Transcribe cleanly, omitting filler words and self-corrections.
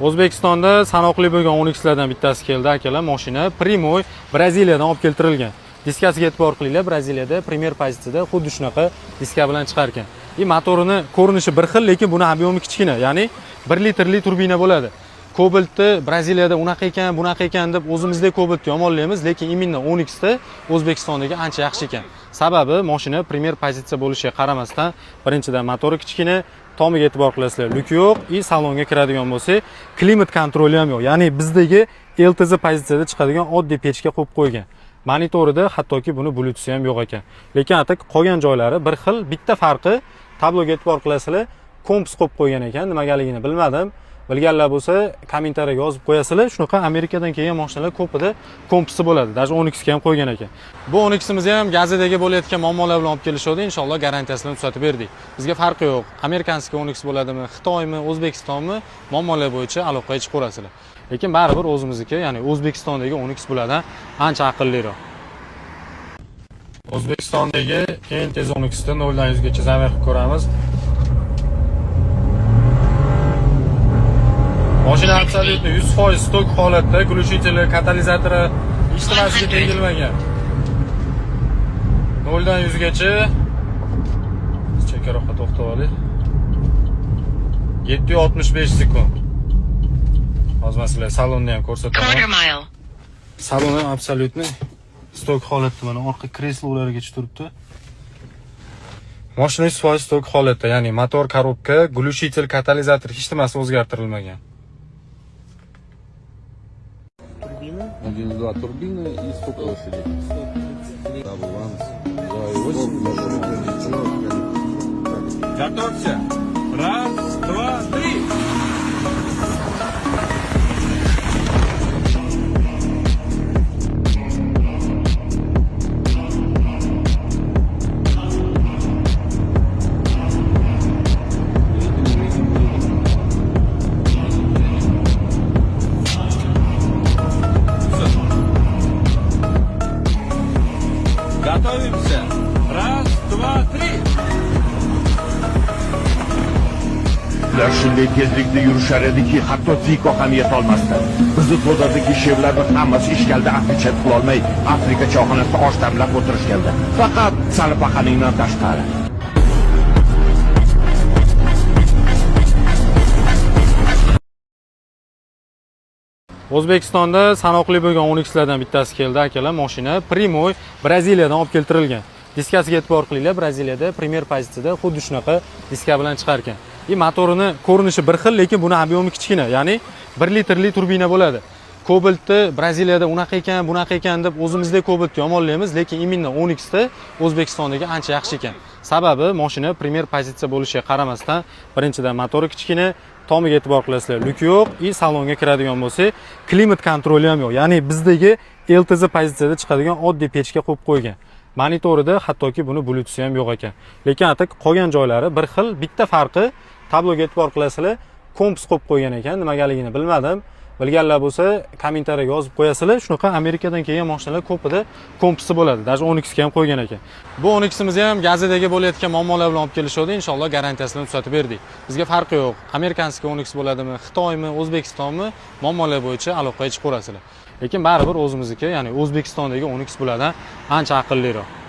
O'zbekistonda sanoqli bo'lgan 10X lardan bittasi keldi akalar. Mashina Primoy Braziliyadan olib keltirilgan. Diskasiga e'tibor qilinglar, Braziliyada premyer pozitsiyada xuddi shunaqa diska bilan chiqar ekan. Motorini ko'rinishi bir xil, lekin buni ob'yomi kichkina, ya'ni 1 litrli turbina bo'ladi. Cobaltni Braziliyada unaqa ekan, bunaqa ekan deb o'zimizda Cobaltni yomonlaymiz, lekin imенно 10X da O'zbekistondagi ancha yaxshi ekan. Sababi mashina premyer pozitsiya bo'lishiga qaramasdan, birinchidan motori kichkina, tomiga e'tibor qilasizlar, luk yo'q, salonga kiradigan bo'lsa, klimat kontroli ham yo'q. Ya'ni bizdagi LTZ pozitsiyada chiqadigan oddiy pechka qo'yib qo'ygan. Monitorida hattoki buni Bluetooth ham yo'q ekan. Lekin atak qolgan joylari bir xil. Bitta farqi, tabloga e'tibor qilasizlar, kompas qo'yib qo'ygan ekan. Nimagaligini bilmadim. Bilganlar bo'lsa, kommentariyga yozib qo'yasizlar. Shunaqa Amerikadan kelgan mashinalar ko'pida kompasi bo'ladi. Даже 10X ga ham qo'ygan ekan. Bu 10X'imizni ham gazetaga bo'layotgan muammolar bilan olib kelishdi. Inshaalloh garantiyasini tuzatib berdik. Bizga farqi yo'q. Amerikanskiy 10X bo'ladimi, Xitoymi, O'zbekistonmi, muammolar bo'yicha aloqaga chiqib ko'rasizlar. Lekin baribir o'zimizniki, ya'ni O'zbekistondagi 10X bulardan ancha aqlliroq. O'zbekistondagi eng tez 10X da 0 dan 100 gacha zamir qilib ko'ramiz. Mashina absolutni 100% stok holatda, glushiteli, katalizatori hech nimasiga tegilmagan. 0 dan 100 gacha chekkaroqqa to'xtab oling. 765 sekund. Hozir sizlarga salonni ham ko'rsataman. Salon ham absolutni stok holatda, mana orqa kreslolargacha turibdi. Mashina 100% stok holatda, ya'ni motor, korobka, glushitel, katalizator hech nimasi o'zgartirilmagan. 1-2 турбины и сколько лошадей? 108. Готовься. Раз, два, три. Готовимся. Раз, два, три. Ular shunday tezlikda yurishar ediki, hatto Ziko ham yetolmasdi. Bizni to'dadagi shevlarning hammasi ishgalda aflichat qila olmay, Afrika choyxonasida osh damlab o'tirishganda. Faqat salpaqaningdan tashqari. O'zbekistonda sanoqli bo'lgan 10X lardan bittasi keldi akalar. Mashina Primoy Braziliyadan olib keltirilgan. Diskasiga e'tibor qilinglar, Braziliyada premyer pozitsiyada xuddi shunaqa diska bilan chiqar ekan. Motorini ko'rinishi bir xil, lekin buni ob'yomi kichkina, ya'ni 1 litrli turbina bo'ladi. Cobaltni Braziliyada unaqa ekan, bunaqa ekan deb o'zimizda Cobaltni yomonlaymiz, lekin imенно 10X da O'zbekistondagi ancha yaxshi ekan. Sababi mashina premyer pozitsiya bo'lishiga qaramasdan, birinchidan motori kichkina, tomiga e'tibor qilasizlar, luk yo'q, salonga kiradigan bo'lsa, klimat kontroli ham yo'q. Ya'ni bizdagi LTZ pozitsiyada chiqadigan oddiy pechka qo'yib qo'ygan. Monitorida hattoki buni Bluetooth ham yo'q ekan. Lekin atak qolgan joylari bir xil. Bitta farqi, tabloga e'tibor qilasizlar, kompas qo'yib qo'ygan ekan. Nimagaligini bilmadim. Bilganlar bo'lsa, kommentariyaga yozib qo'yasizlar. Shunaqa Amerikadan kelgan mashinalar ko'pida kompasi bo'ladi. Даже 10X ga ham qo'ygan ekan. Bu 10X'imizni ham gazetaga bo'layotgan muammolar bilan olib kelishdi. Inshaalloh garantiyasini tuzatib berdik. Bizga farqi yo'q. Amerikanskiy 10X bo'ladimi, Xitoymi, O'zbekistonmi, muammolar bo'yicha aloqaga chiqib ko'rasizlar. Lekin baribir o'zimizniki, ya'ni O'zbekistondagi 10X bulardan ancha aqlliroq.